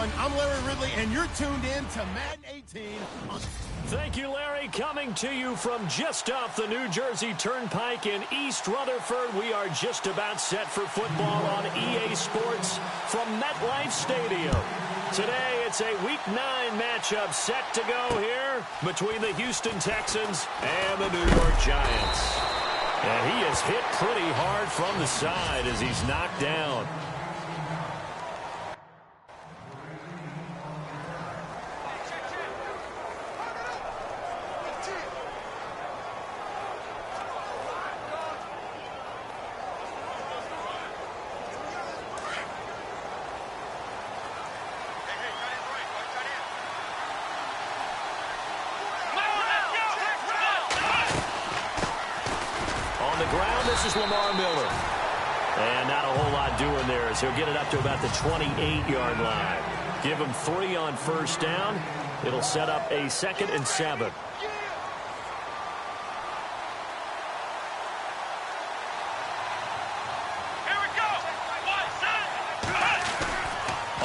everyone. I'm Larry Ridley, and you're tuned in to Madden 18. Thank you, Larry. Coming to you from just off the New Jersey Turnpike in East Rutherford. We are just about set for football on EA Sports from MetLife Stadium. Today, it's a Week 9 matchup set to go here between the Houston Texans and the New York Giants. And he is hit pretty hard from the side as he's knocked down. This is Lamar Miller. And not a whole lot doing there as he'll get it up to about the 28-yard line. Give him 3 on first down. It'll set up a 2nd and 7. Here we go.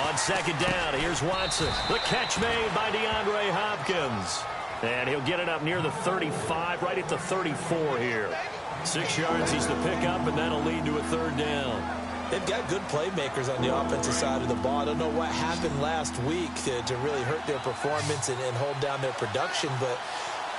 On 2nd down, here's Watson. The catch made by DeAndre Hopkins. And he'll get it up near the 35, right at the 34 here. 6 yards is the pickup, and that'll lead to a 3rd down. They've got good playmakers on the offensive side of the ball. I don't know what happened last week to really hurt their performance and hold down their production, but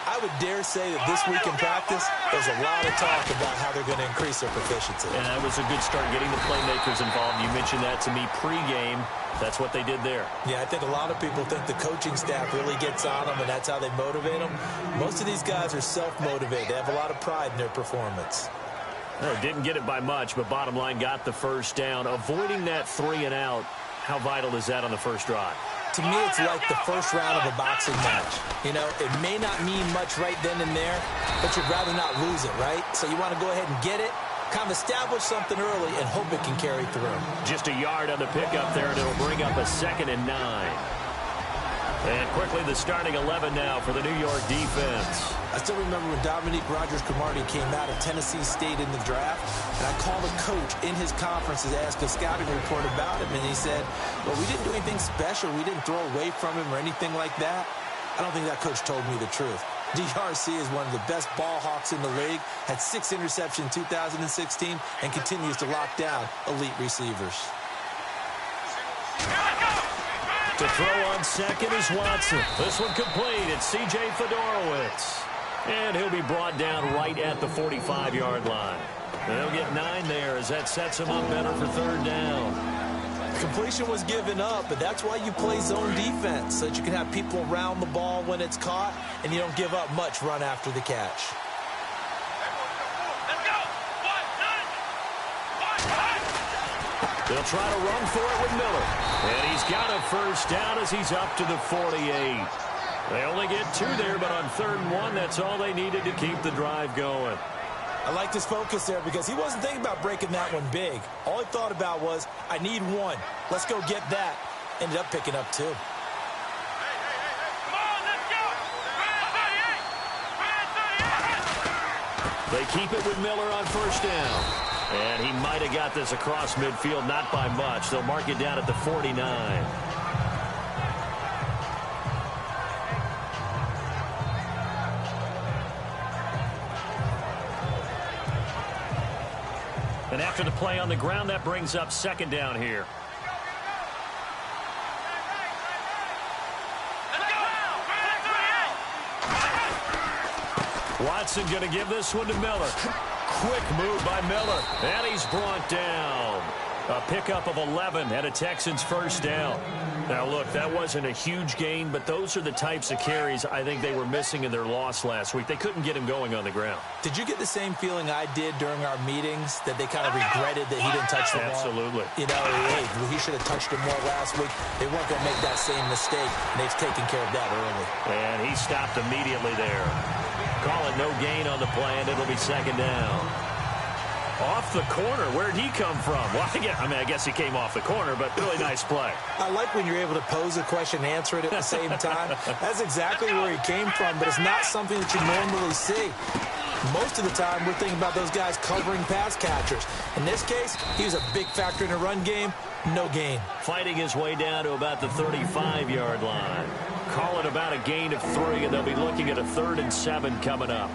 I would dare say that this week in practice, there's a lot of talk about how they're going to increase their proficiency. And that was a good start getting the playmakers involved. You mentioned that to me pregame. That's what they did there. Yeah, I think a lot of people think the coaching staff really gets on them, and that's how they motivate them. Most of these guys are self-motivated. They have a lot of pride in their performance. Well, didn't get it by much, but bottom line got the first down. Avoiding that 3 and out, how vital is that on the first drive? To me, it's like the first round of a boxing match. You know, it may not mean much right then and there, but you'd rather not lose it, right? So you want to go ahead and get it, kind of establish something early, and hope it can carry through. Just a yard on the pickup there, and it'll bring up a 2nd and 9. And quickly, the starting 11 now for the New York defense. I still remember when Dominique Rodgers-Cromartie came out of Tennessee State in the draft, and I called a coach in his conference to ask a scouting report about him, and he said, well, we didn't do anything special. We didn't throw away from him or anything like that. I don't think that coach told me the truth. DRC is one of the best ball hawks in the league, had 6 interceptions in 2016, and continues to lock down elite receivers. To throw on second is Watson. This one complete. It's C.J. Fedorowicz. And he'll be brought down right at the 45-yard line. They'll get 9 there as that sets him up better for 3rd down. Completion was given up, but that's why you play zone defense, so that you can have people around the ball when it's caught, and you don't give up much run after the catch. They'll try to run for it with Miller. And he's got a first down as he's up to the 48. They only get 2 there, but on 3rd and 1, that's all they needed to keep the drive going. I liked his focus there because he wasn't thinking about breaking that one big. All he thought about was, I need 1. Let's go get that. Ended up picking up 2. They keep it with Miller on first down. And he might have got this across midfield, not by much. They'll mark it down at the 49. And after the play on the ground, that brings up 2nd down here. Watson going to give this one to Miller. Quick move by Miller. And he's brought down. A pickup of 11 and a Texans first down. Now, look, that wasn't a huge gain, but those are the types of carries I think they were missing in their loss last week. They couldn't get him going on the ground. Did you get the same feeling I did during our meetings, that they kind of regretted that he didn't touch the ball? Absolutely. You know, hey, he should have touched him more last week. They weren't going to make that same mistake, and they've taken care of that early. And he stopped immediately there. Call it no gain on the play, and it'll be 2nd down. Off the corner. Where'd he come from? Well, I guess he came off the corner, but really nice play. I like when you're able to pose a question and answer it at the same time. That's exactly where he came from, but it's not something that you normally see. Most of the time, we're thinking about those guys covering pass catchers. In this case, he was a big factor in the run game. No gain. Fighting his way down to about the 35-yard line. Call it about a gain of 3, and they'll be looking at a 3rd and 7 coming up.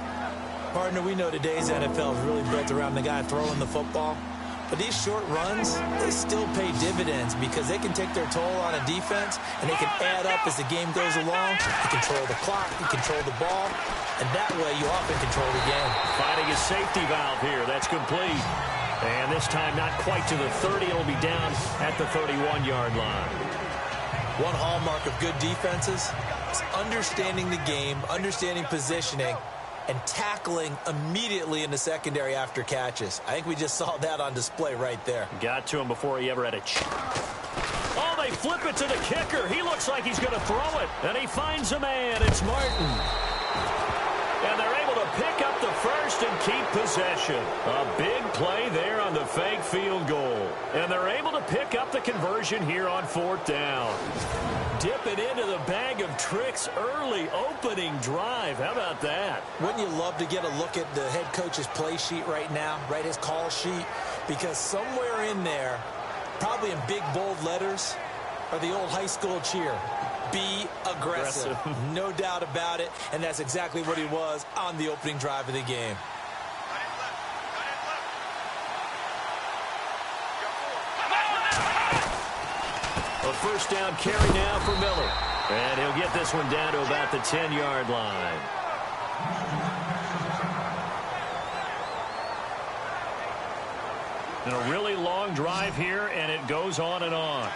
Partner, we know today's NFL is really built around the guy throwing the football. But these short runs, they still pay dividends because they can take their toll on a defense, and they can add up as the game goes along. You control the clock, you control the ball, and that way you often control the game. Finding a safety valve here. That's complete. And this time not quite to the 30. It'll be down at the 31-yard line. One hallmark of good defenses is understanding the game, understanding positioning, and tackling immediately in the secondary after catches. I think we just saw that on display right there. Got to him before he ever had a Oh, they flip it to the kicker. He looks like he's going to throw it. And he finds a man. It's Martin. And they're able to pick up the first and keep possession. A big play there on the fake field goal. And they're able to pick up the conversion here on 4th down. Dip it into the bag of tricks early opening drive. How about that? Wouldn't you love to get a look at the head coach's play sheet right now, right, his call sheet? Because somewhere in there, probably in big, bold letters, are the old high school cheer. Be aggressive. No doubt about it. And that's exactly what he was on the opening drive of the game. A 1st down carry now for Miller. And he'll get this one down to about the 10-yard line. And a really long drive here, and it goes on and on.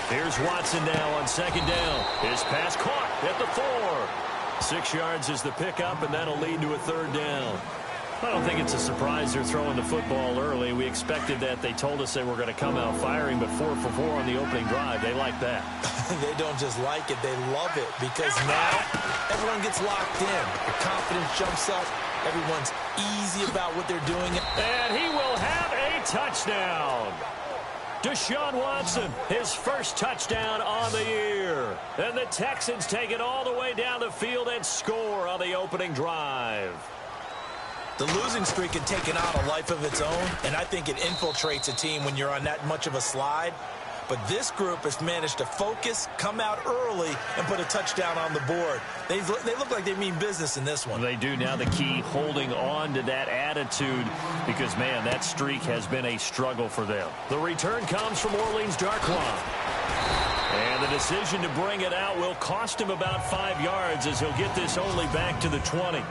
Here's Watson now on 2nd down. His pass caught at the 4. 6 yards is the pickup, and that'll lead to a 3rd down. I don't think it's a surprise they're throwing the football early. We expected that. They told us they were going to come out firing, but 4 for 4 on the opening drive. They like that. They don't just like it. They love it because now everyone gets locked in. The confidence jumps up. Everyone's easy about what they're doing. And he will have a touchdown. Deshaun Watson, his 1st touchdown on the year. And the Texans take it all the way down the field and score on the opening drive. The losing streak had taken on a life of its own, and I think it infiltrates a team when you're on that much of a slide. But this group has managed to focus, come out early, and put a touchdown on the board. They look like they mean business in this one. They do. Now the key, holding on to that attitude because, man, that streak has been a struggle for them. The return comes from Orleans Darkwa. And the decision to bring it out will cost him about 5 yards as he'll get this only back to the 20.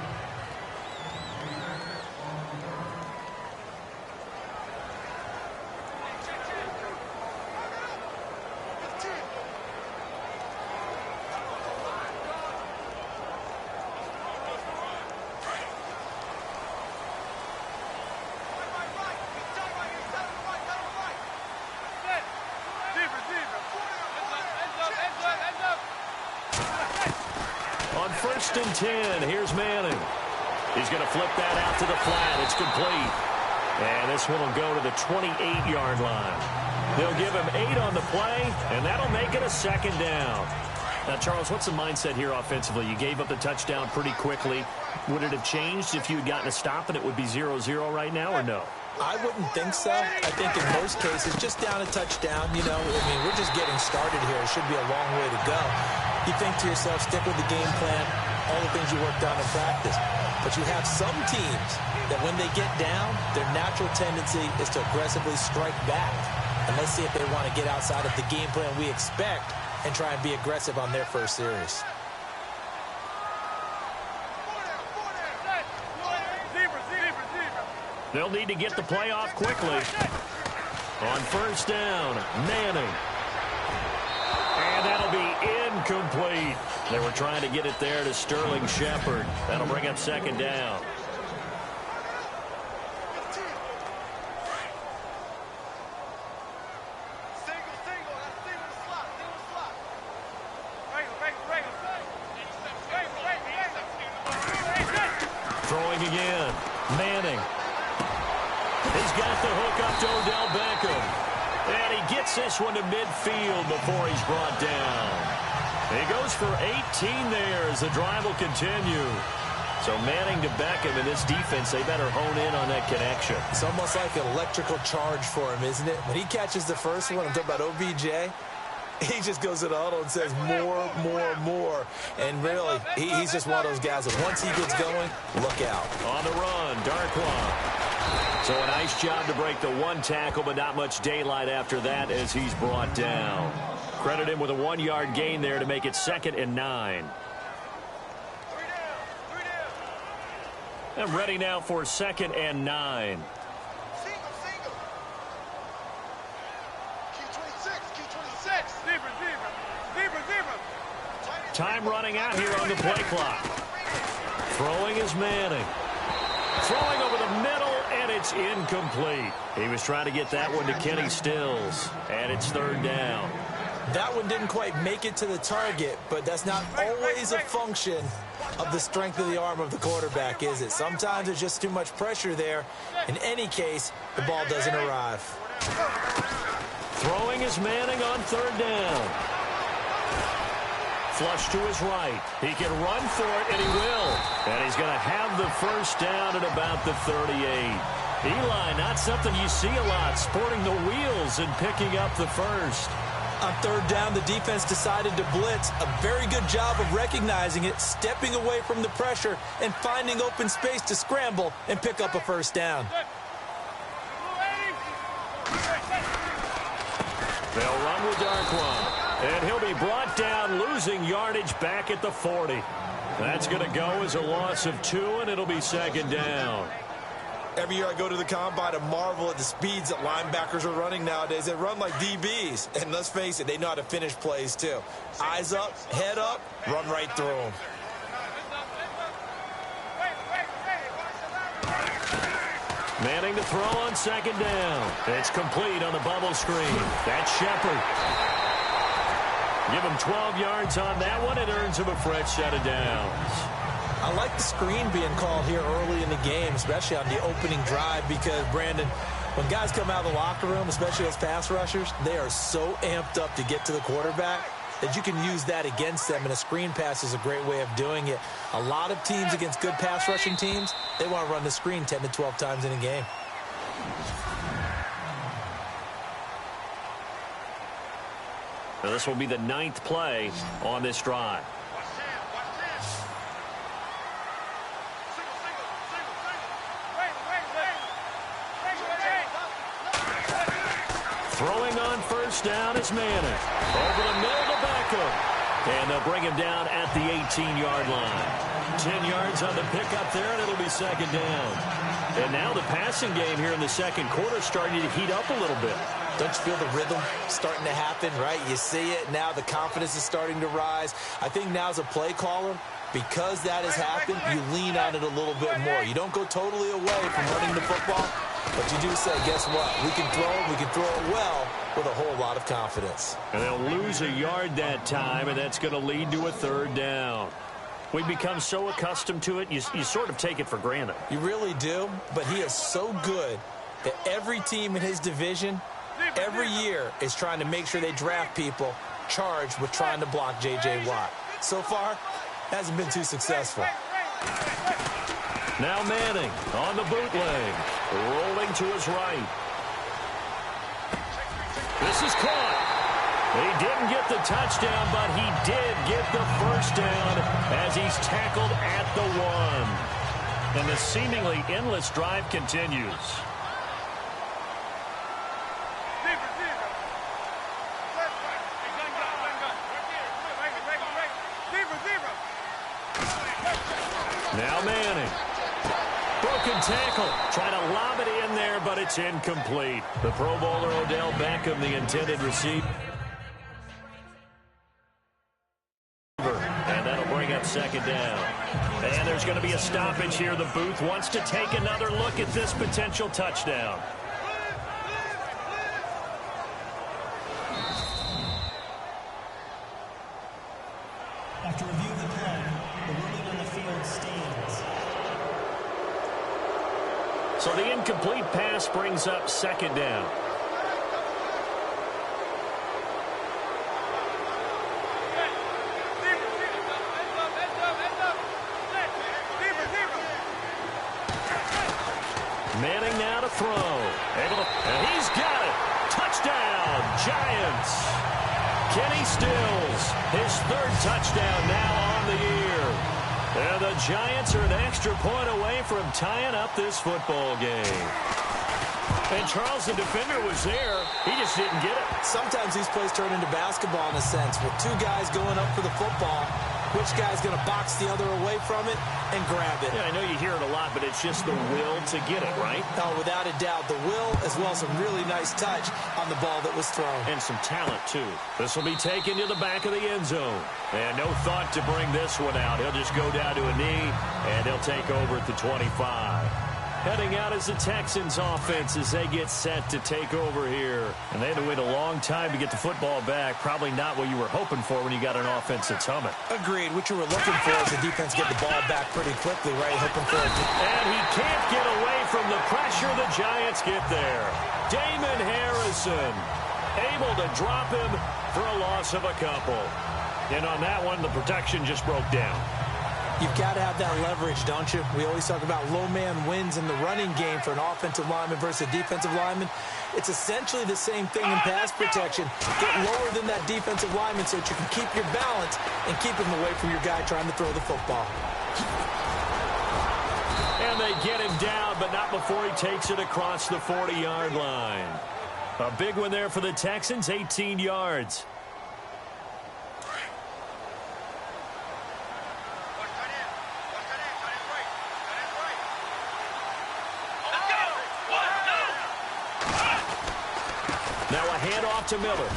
On 1st and 10, here's Manning. He's going to flip that out to the flat. It's complete. And this one will go to the 28-yard line. They'll give him 8 on the play, and that'll make it a 2nd down. Now, Charles, what's the mindset here offensively? You gave up the touchdown pretty quickly. Would it have changed if you had gotten a stop and it would be 0-0 right now, or no? I wouldn't think so. I think in most cases, just down a touchdown, you know, I mean, we're just getting started here. It should be a long way to go. You think to yourself, stick with the game plan, all the things you worked on in practice. But you have some teams that when they get down, their natural tendency is to aggressively strike back. And let's see if they want to get outside of the game plan we expect and try and be aggressive on their first series. They'll need to get the play off quickly. On 1st down, Manning. And that'll be incomplete. They were trying to get it there to Sterling Shepard. That'll bring up 2nd down. Throwing again. Manning. He's got the hook up to Odell Beckham. And he gets this one to midfield before he's brought down. He goes for 18 there as the drive will continue. So Manning to Beckham in this defense, they better hone in on that connection. It's almost like an electrical charge for him, isn't it? When he catches the first one, I'm talking about OBJ, he just goes to the huddle and says more, more, more. And really, he's just one of those guys that once he gets going, look out. On the run, Darkwa. So a nice job to break the one tackle, but not much daylight after that as he's brought down. Credit him with a 1-yard gain there to make it 2nd and 9. And ready now for 2nd and 9. Time running out here on the play clock. Throwing is Manning. Throwing over the middle, and it's incomplete. He was trying to get that one to Kenny Stills, and it's 3rd down. That one didn't quite make it to the target, but that's not always a function of the strength of the arm of the quarterback, is it? Sometimes there's just too much pressure there. In any case, the ball doesn't arrive. Throwing is Manning on 3rd down. Flush to his right. He can run for it, and he will. And he's going to have the 1st down at about the 38. Eli, not something you see a lot, sporting the wheels and picking up the 1st. On 3rd down, the defense decided to blitz. A very good job of recognizing it, stepping away from the pressure, and finding open space to scramble and pick up a 1st down. They'll run with Darkwa. And he'll be brought down, losing yardage back at the 40. That's going to go as a loss of 2, and it'll be 2nd down. Every year I go to the combine and marvel at the speeds that linebackers are running nowadays. They run like DBs. And let's face it, they know how to finish plays too. Eyes up, head up, run right through them. Manning to throw on 2nd down. It's complete on the bubble screen. That's Shepard. Give him 12 yards on that one. It earns him a fresh set of downs. I like the screen being called here early in the game, especially on the opening drive, because, Brandon, when guys come out of the locker room, especially as pass rushers, they are so amped up to get to the quarterback that you can use that against them, and a screen pass is a great way of doing it. A lot of teams against good pass rushing teams, they want to run the screen 10 to 12 times in a game. Now this will be the 9th play on this drive. Throwing on 1st down is Manning. Over the middle to Beckham. And they'll bring him down at the 18-yard line. 10 yards on the pickup there, and it'll be 2nd down. And now the passing game here in the 2nd quarter is starting to heat up a little bit. Don't you feel the rhythm starting to happen, right? You see it. Now the confidence is starting to rise. I think now as a play caller, because that has happened, you lean on it a little bit more. You don't go totally away from running the football, but you do say, guess what? We can throw it. We can throw it well with a whole lot of confidence. And they'll lose a yard that time, and that's going to lead to a 3rd down. We've become so accustomed to it, you sort of take it for granted. You really do, but he is so good that every team in his division every year is trying to make sure they draft people charged with trying to block J.J. Watt. So far, hasn't been too successful. Now Manning on the bootleg, rolling to his right. This is caught. He didn't get the touchdown, but he did get the 1st down as he's tackled at the 1. And the seemingly endless drive continues. Now Manning. Broken tackle. Trying to lob it in there, but it's incomplete. The Pro Bowler Odell Beckham, the intended receiver. And that'll bring up 2nd down. And there's going to be a stoppage here. The booth wants to take another look at this potential touchdown. After reviewing the play, the ruling on the field stands. So the incomplete pass brings up 2nd down. throw. And he's got it. Touchdown, Giants. Kenny Stills, his third touchdown now on the year. And the Giants are an extra point away from tying up this football game. And Charles, the defender, was there. He just didn't get it. Sometimes these plays turn into basketball in a sense, with two guys going up for the football. Which guy's going to box the other away from it and grab it? Yeah, I know you hear it a lot, but it's just the will to get it, right? Oh, without a doubt. The will, as well as some really nice touch on the ball that was thrown. And some talent, too. This will be taken to the back of the end zone. And no thought to bring this one out. He'll just go down to a knee, and he'll take over at the 25. Heading out is the Texans offense as they get set to take over here. And they had to wait a long time to get the football back. Probably not what you were hoping for when you got an offense that's humming. Agreed. What you were looking for is the defense get the ball back pretty quickly, right? Hoping for it. And he can't get away from the pressure. The Giants get there. Damon Harrison able to drop him for a loss of a couple. And on that one, the protection just broke down. You've got to have that leverage, don't you? We always talk about low man wins in the running game for an offensive lineman versus a defensive lineman. It's essentially the same thing in pass protection. Get lower than that defensive lineman so that you can keep your balance and keep him away from your guy trying to throw the football. And they get him down, but not before he takes it across the 40-yard line. A big one there for the Texans, 18 yards. Now a handoff to Miller.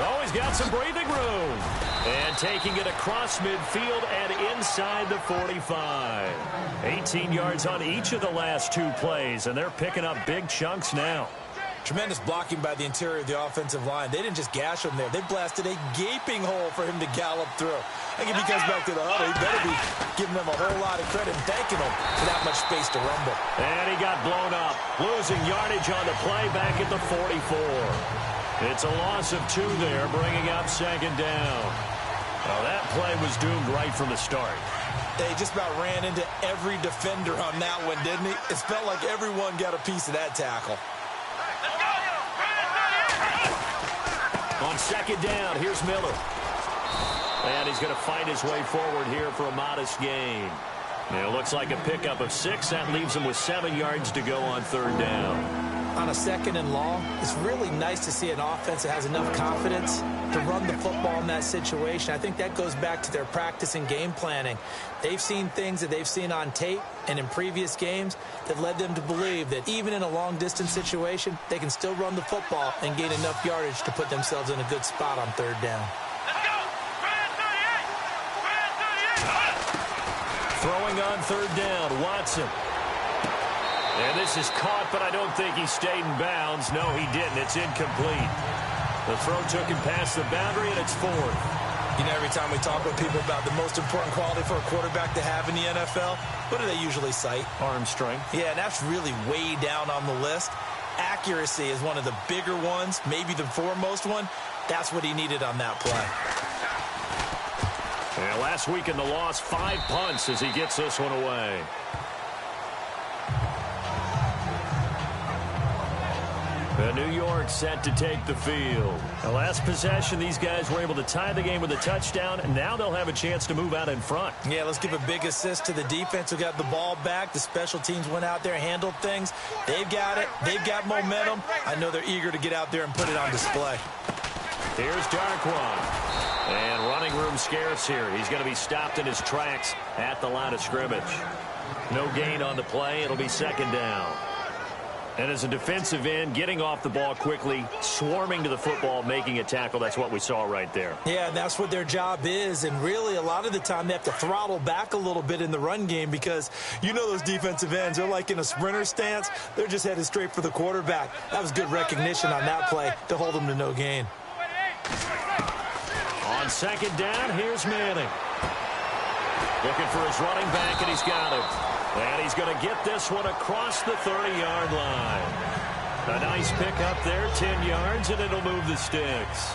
Oh, he's got some breathing room. And taking it across midfield and inside the 45. 18 yards on each of the last two plays, and they're picking up big chunks now. Tremendous blocking by the interior of the offensive line. They didn't just gash him there. They blasted a gaping hole for him to gallop through. I think if he comes back to the huddle, he better be giving them a whole lot of credit and thanking them for that much space to rumble. And he got blown up, losing yardage on the play back at the 44. It's a loss of 2 there, bringing up second down. Well, that play was doomed right from the start. They just about ran into every defender on that one, didn't he? It felt like everyone got a piece of that tackle. On second down, here's Miller. And he's going to fight his way forward here for a modest gain. And it looks like a pickup of 6. That leaves him with 7 yards to go on third down. On a second and long, it's really nice to see an offense that has enough confidence to run the football in that situation. I think that goes back to their practice and game planning. They've seen things that they've seen on tape and in previous games that led them to believe that even in a long-distance situation, they can still run the football and gain enough yardage to put themselves in a good spot on third down. Throwing on third down, Watson. And this is caught, but I don't think he stayed in bounds. No, he didn't. It's incomplete. The throw took him past the boundary, and it's 4th. You know, every time we talk with people about the most important quality for a quarterback to have in the NFL, what do they usually cite? Arm strength. Yeah, and that's really way down on the list. Accuracy is one of the bigger ones, maybe the foremost one. That's what he needed on that play. And last week in the loss, 5 punts as he gets this one away. New York set to take the field. The last possession, these guys were able to tie the game with a touchdown, and now they'll have a chance to move out in front. Yeah, let's give a big assist to the defense who got the ball back. The special teams went out there and handled things. They've got it. They've got momentum. I know they're eager to get out there and put it on display. Here's Darquan. And running room scarce here. He's going to be stopped in his tracks at the line of scrimmage. No gain on the play. It'll be second down. And as a defensive end, getting off the ball quickly, swarming to the football, making a tackle, that's what we saw right there. Yeah, and that's what their job is. And really, a lot of the time, they have to throttle back a little bit in the run game because you know those defensive ends, they're like in a sprinter stance. They're just headed straight for the quarterback. That was good recognition on that play to hold them to no gain. On second down, here's Manning. Looking for his running back, and he's got him. And he's going to get this one across the 30-yard line. A nice pick up there, 10 yards, and it'll move the sticks.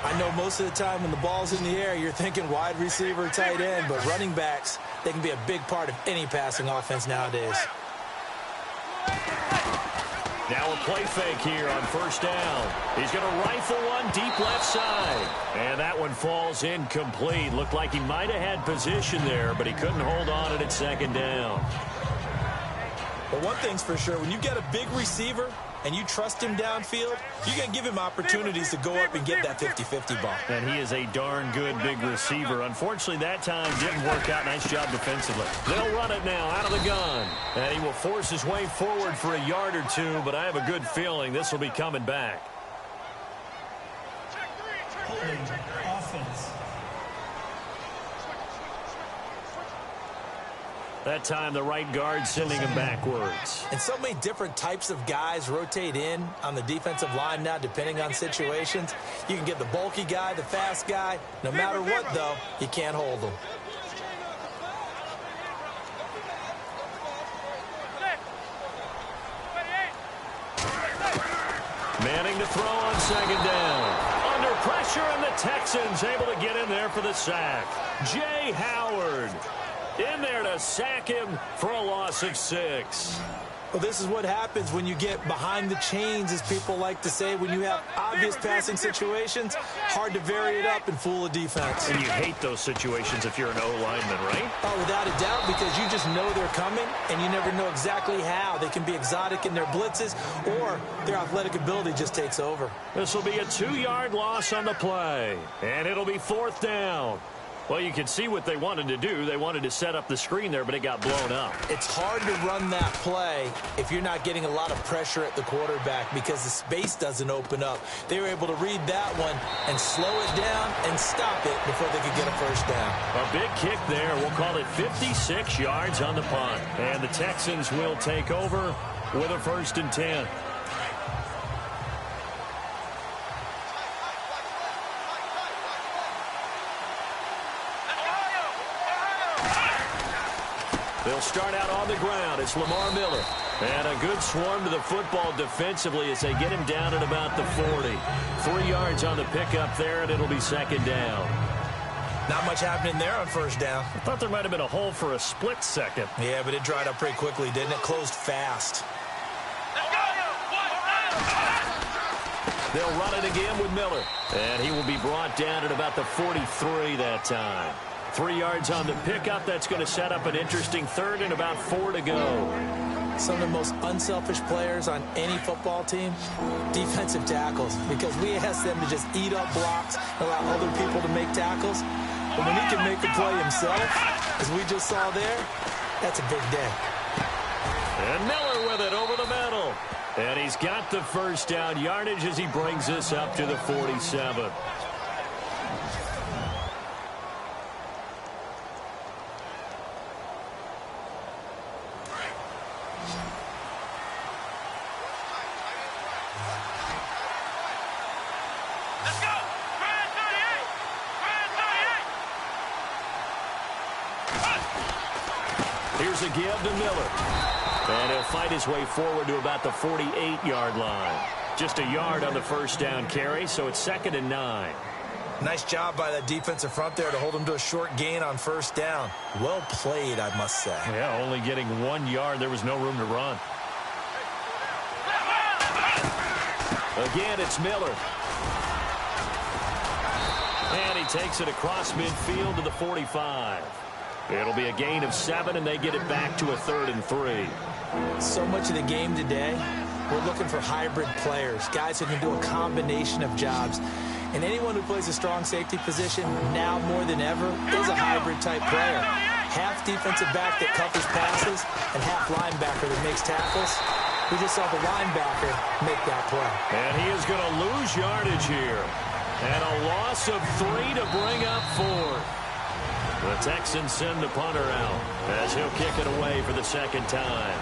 I know most of the time when the ball's in the air, you're thinking wide receiver, tight end, but running backs, they can be a big part of any passing offense nowadays. Now a play fake here on first down. He's going to rifle one deep left side. And that one falls incomplete. Looked like he might have had position there, but he couldn't hold on at second down. But one thing's for sure, when you get a big receiver and you trust him downfield, you're going to give him opportunities to go up and get that 50-50 ball. And he is a darn good big receiver. Unfortunately, that time didn't work out. Nice job defensively. They'll run it now out of the gun. And he will force his way forward for a yard or two, but I have a good feeling this will be coming back. Holding offense. That time, the right guard sending him backwards. And so many different types of guys rotate in on the defensive line now, depending on situations. You can get the bulky guy, the fast guy. No matter what, though, you can't hold them. Manning to throw on second down. Under pressure, and the Texans able to get in there for the sack. Jay Howard in there to sack him for a loss of 6. Well, this is what happens when you get behind the chains, as people like to say. When you have obvious passing situations, hard to vary it up and fool a defense. And you hate those situations if you're an O-lineman, right? Oh, without a doubt, because you just know they're coming, and you never know exactly how. They can be exotic in their blitzes, or their athletic ability just takes over. This will be a 2-yard loss on the play, and it'll be 4th down. Well, you can see what they wanted to do. They wanted to set up the screen there, but it got blown up. It's hard to run that play if you're not getting a lot of pressure at the quarterback because the space doesn't open up. They were able to read that one and slow it down and stop it before they could get a first down. A big kick there. We'll call it 56 yards on the punt. And the Texans will take over with a 1st and 10. They'll start out on the ground. It's Lamar Miller. And a good swarm to the football defensively as they get him down at about the 40. 3 yards on the pickup there, and it'll be 2nd down. Not much happening there on first down. I thought there might have been a hole for a split second. Yeah, but it dried up pretty quickly, didn't it? Closed fast. They'll run it again with Miller. And he will be brought down at about the 43 that time. 3 yards on the pickup. That's going to set up an interesting 3rd and about 4 to go. Some of the most unselfish players on any football team, defensive tackles, because we ask them to just eat up blocks, allow other people to make tackles. But when he can make a play himself, as we just saw there, that's a big day. And Miller with it over the middle. And he's got the 1st down yardage as he brings this up to the 47. Here's a give to Miller. And he'll fight his way forward to about the 48-yard line. Just a yard on the 1st down carry, so it's 2nd and 9. Nice job by that defensive front there to hold him to a short gain on 1st down. Well played, I must say. Yeah, only getting 1 yard. There was no room to run. Again, it's Miller. And he takes it across midfield to the 45. It'll be a gain of 7, and they get it back to a 3rd and 3. So much of the game today, we're looking for hybrid players, guys who can do a combination of jobs. And anyone who plays a strong safety position, now more than ever, is a hybrid-type player. Half defensive back that covers passes, and half linebacker that makes tackles. We just saw the linebacker make that play. And he is going to lose yardage here. And a loss of 3 to bring up 4. The Texans send the punter out as he'll kick it away for the 2nd time.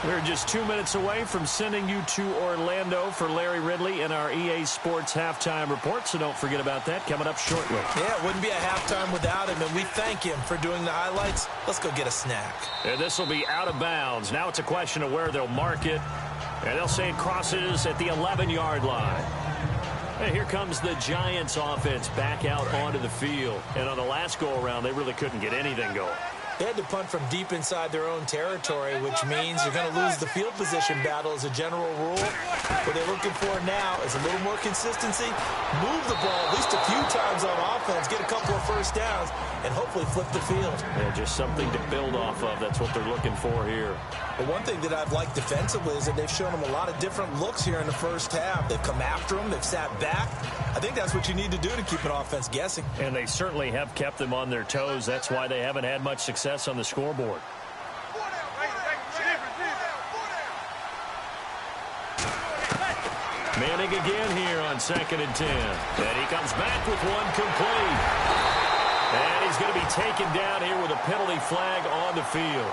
We're just 2 minutes away from sending you to Orlando for Larry Ridley in our EA Sports Halftime Report, so don't forget about that coming up shortly. Yeah, it wouldn't be a halftime without him, and we thank him for doing the highlights. Let's go get a snack. And this will be out of bounds. Now it's a question of where they'll mark it, and they'll say it crosses at the 11-yard line. And here comes the Giants offense back out onto the field. And on the last go-around, they really couldn't get anything going. They had to punt from deep inside their own territory, which means you're going to lose the field position battle as a general rule. What they're looking for now is a little more consistency, move the ball at least a few times on offense, get a couple of first downs, and hopefully flip the field. Yeah, just something to build off of. That's what they're looking for here. But one thing that I've liked defensively is that they've shown them a lot of different looks here in the first half. They've come after them. They've sat back. I think that's what you need to do to keep an offense guessing. And they certainly have kept them on their toes. That's why they haven't had much success on the scoreboard. Manning again here on 2nd and 10. And he comes back with one complete. And he's going to be taken down here with a penalty flag on the field.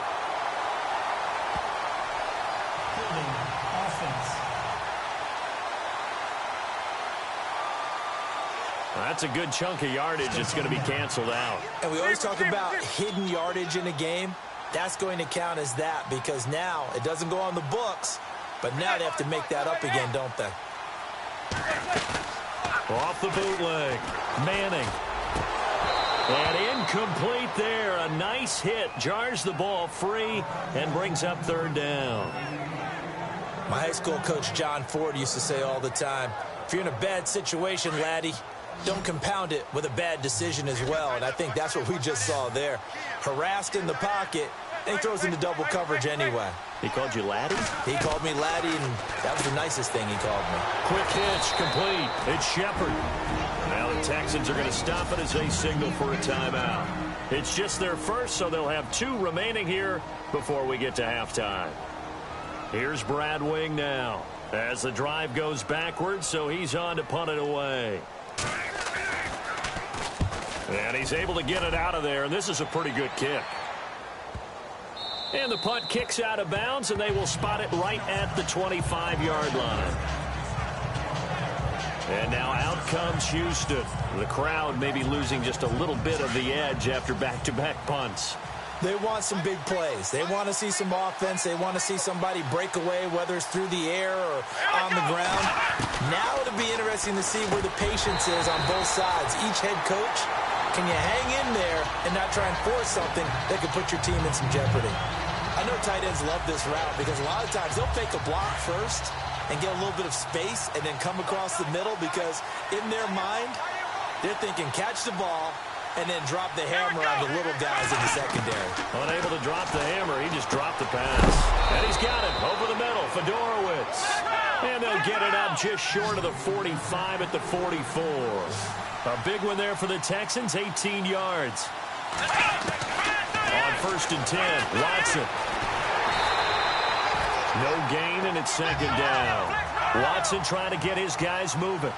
That's a good chunk of yardage that's going to be canceled out. And we always talk about hidden yardage in a game. That's going to count as that because now it doesn't go on the books, but now they have to make that up again, don't they? Off the bootleg. Manning. And incomplete there. A nice hit. Jars the ball free and brings up 3rd down. My high school coach, John Ford, used to say all the time, if you're in a bad situation, laddie, don't compound it with a bad decision as well. And I think that's what we just saw there. Harassed in the pocket, and he throws into double coverage anyway. He called you laddie? He called me laddie, and that was the nicest thing he called me. Quick hitch, complete. It's Shepard. Now the Texans are going to stop it as they signal for a timeout. It's just their first, so they'll have 2 remaining here before we get to halftime. Here's Brad Wing now as the drive goes backwards, so he's on to punt it away. And he's able to get it out of there, and this is a pretty good kick. And the punt kicks out of bounds, and they will spot it right at the 25-yard line. And now out comes Houston. The crowd may be losing just a little bit of the edge after back-to-back punts. They want some big plays. They want to see some offense. They want to see somebody break away, whether it's through the air or on the ground. Now it'll be interesting to see where the patience is on both sides. Each head coach, can you hang in there and not try and force something that could put your team in some jeopardy? I know tight ends love this route because a lot of times they'll fake a block first and get a little bit of space and then come across the middle because in their mind, they're thinking catch the ball and then drop the hammer on the little guys in the secondary. Unable to drop the hammer, he just dropped the pass. And he's got it over the middle, Fedorowicz. And they'll get it up just short of the 45 at the 44. A big one there for the Texans, 18 yards. On 1st and 10, Watson. No gain, and it's 2nd down. Watson trying to get his guys moving.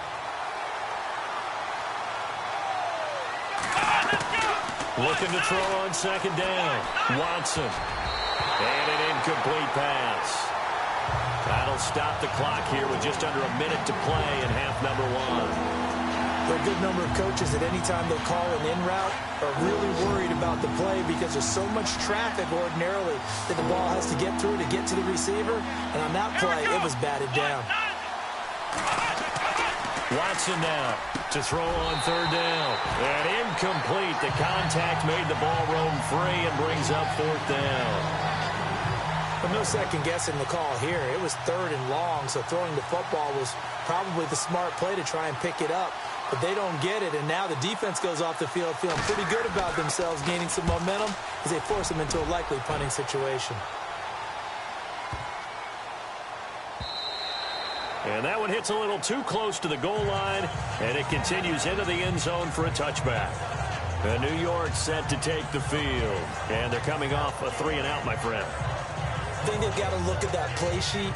Looking to throw on 2nd down. Watson. And an incomplete pass. That'll stop the clock here with just under a minute to play in half number 1. There are a good number of coaches that any time they call an in route are really worried about the play because there's so much traffic ordinarily that the ball has to get through to get to the receiver. And on that play, it was batted down. Watson now to throw on 3rd down. And incomplete. The contact made the ball roam free and brings up 4th down. But no second guessing the call here. It was 3rd and long, so throwing the football was probably the smart play to try and pick it up. But they don't get it, and now the defense goes off the field feeling pretty good about themselves, gaining some momentum as they force them into a likely punting situation. And that one hits a little too close to the goal line, and it continues into the end zone for a touchback. And New York set to take the field, and they're coming off a 3-and-out, my friend. I think they've got to look at that play sheet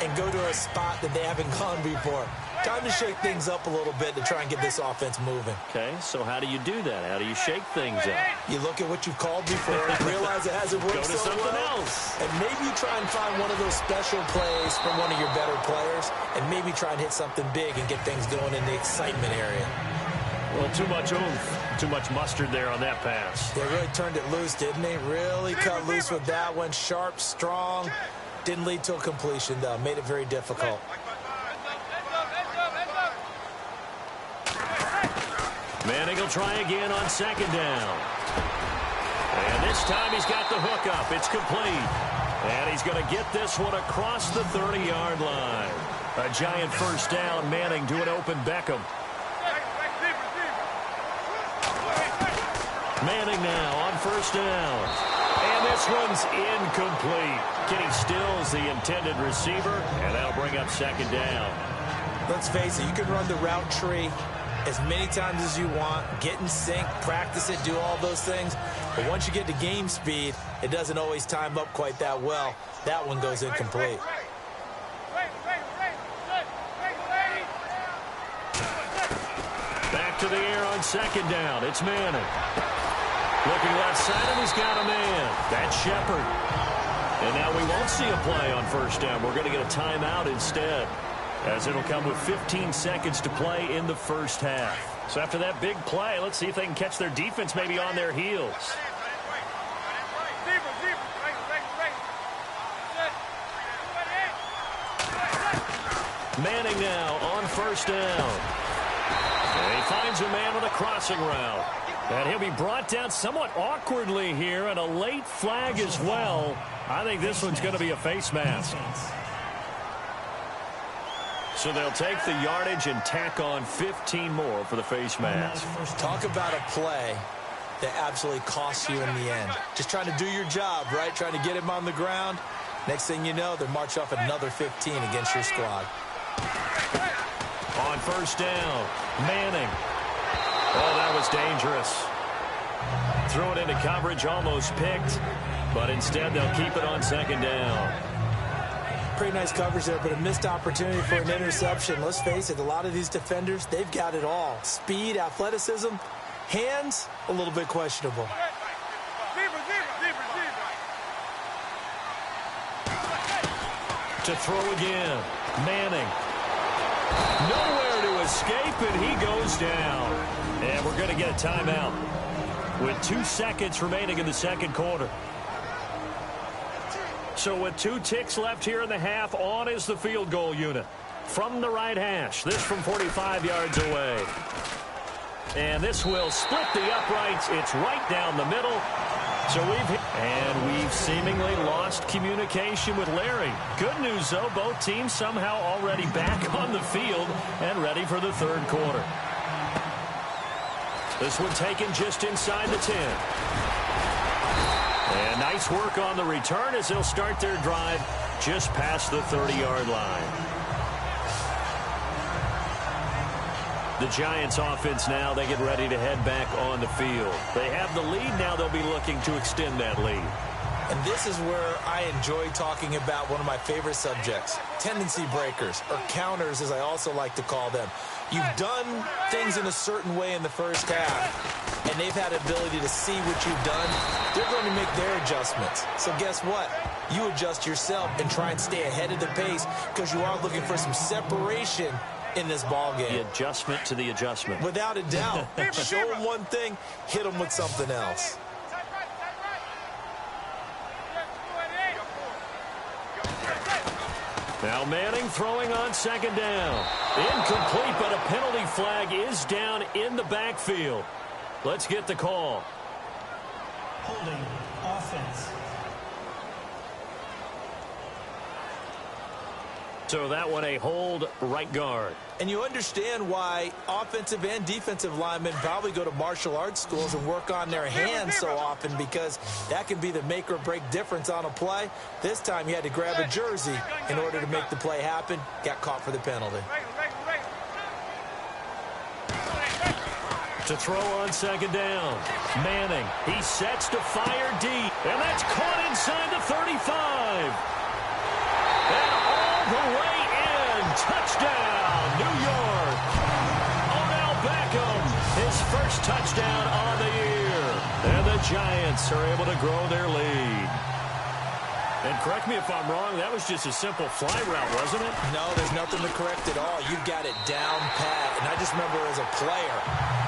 and go to a spot that they haven't gone before. Time to shake things up a little bit to try and get this offense moving. Okay, so how do you do that? How do you shake things up? You look at what you've called before and realize it hasn't worked so well. Go to something else. And maybe you try and find one of those special plays from one of your better players and maybe try and hit something big and get things going in the excitement area. Well, too much oomph, too much mustard there on that pass. They really turned it loose, didn't they? Really cut loose with that one. Sharp, strong. Didn't lead to a completion, though. Made it very difficult. Manning will try again on 2nd down. And this time he's got the hook up. It's complete. And he's going to get this one across the 30-yard line. A giant first down. Manning to an open Beckham. Manning now on first down. And this one's incomplete. Kenny Stills, the intended receiver, and that'll bring up second down. Let's face it, you can run the route tree as many times as you want, get in sync, practice it, do all those things. But once you get to game speed, it doesn't always time up quite that well. That one goes incomplete. Back to the air on second down. It's Manning. Looking left side, and he's got a man. That's Shepard. And now we won't see a play on first down. We're going to get a timeout instead, as it'll come with 15 seconds to play in the first half. So after that big play, let's see if they can catch their defense maybe on their heels. Manning now on first down. And he finds a man on a crossing route. And he'll be brought down somewhat awkwardly here, and a late flag as well. I think this one's going to be a face mask. So they'll take the yardage and tack on 15 more for the face mask. Talk about a play that absolutely costs you in the end. Just trying to do your job, right? Trying to get him on the ground. Next thing you know, they'll march off another 15 against your squad. On first down, Manning. Oh, that was dangerous. Threw it into coverage, almost picked, but instead they'll keep it on second down. Pretty nice coverage there, but a missed opportunity for an interception. Let's face it, a lot of these defenders, they've got it all. Speed, athleticism, hands, a little bit questionable. To throw again, Manning. Nowhere to escape, and he goes down. And we're going to get a timeout with 2 seconds remaining in the second quarter. So with 2 ticks left here in the half, on is the field goal unit. From the right hash, this from 45 yards away. And this will split the uprights. It's right down the middle. So we've seemingly lost communication with Larry. Good news, though, both teams somehow already back on the field and ready for the third quarter. This one taken just inside the 10. And nice work on the return as they'll start their drive just past the 30-yard line. The Giants offense now, they get ready to head back on the field. They have the lead now. They'll be looking to extend that lead. And this is where I enjoy talking about one of my favorite subjects, tendency breakers, or counters as I also like to call them. You've done things in a certain way in the first half, and they've had the ability to see what you've done. They're going to make their adjustments. So guess what? You adjust yourself and try and stay ahead of the pace because you are looking for some separation in this ball game. The adjustment to the adjustment. Without a doubt. Show them one thing, hit them with something else. Now Manning throwing on second down. Incomplete, but a penalty flag is down in the backfield. Let's get the call. Holding offense. So that one a hold, right guard. And you understand why offensive and defensive linemen probably go to martial arts schools and work on their hands so often, because that can be the make or break difference on a play. This time you had to grab a jersey in order to make the play happen. Got caught for the penalty. To throw on second down, Manning. He sets to fire deep, and that's caught inside the 35. And all the way in. Touchdown, New York. Odell Beckham, his first touchdown on the year. And the Giants are able to grow their lead. And correct me if I'm wrong, that was just a simple fly route, wasn't it? No, there's nothing to correct at all. You've got it down pat. And I just remember as a player,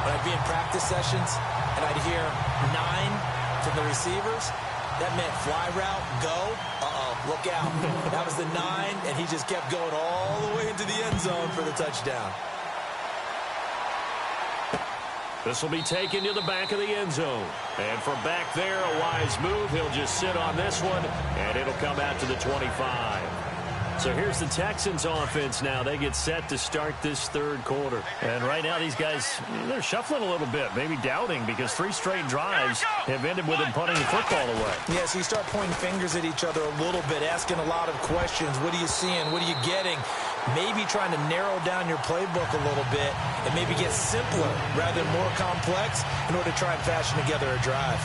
when I'd be in practice sessions and I'd hear 9 from the receivers, that meant fly route, go. Look out. That was the 9, and he just kept going all the way into the end zone for the touchdown. This will be taken to the back of the end zone. And from back there, a wise move. He'll just sit on this one, and it'll come out to the 25. So here's the Texans offense now. They get set to start this third quarter. And right now these guys, they're shuffling a little bit, maybe doubting, because 3 straight drives have ended with them punting the football away. Yeah, so you start pointing fingers at each other a little bit, asking a lot of questions. What are you seeing? What are you getting? Maybe trying to narrow down your playbook a little bit and maybe get simpler rather than more complex in order to try and fashion together a drive.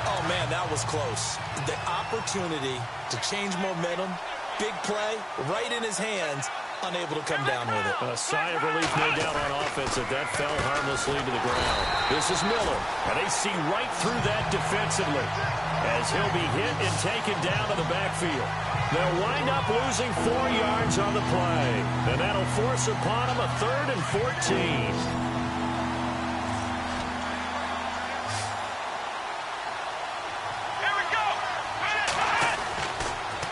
Oh, man, that was close. The opportunity to change momentum, big play, right in his hands, unable to come down with it. A sigh of relief, no doubt, on offense that fell harmlessly to the ground. This is Miller, and they see right through that defensively as he'll be hit and taken down to the backfield. They'll wind up losing 4 yards on the play, and that'll force upon them a 3rd and 14.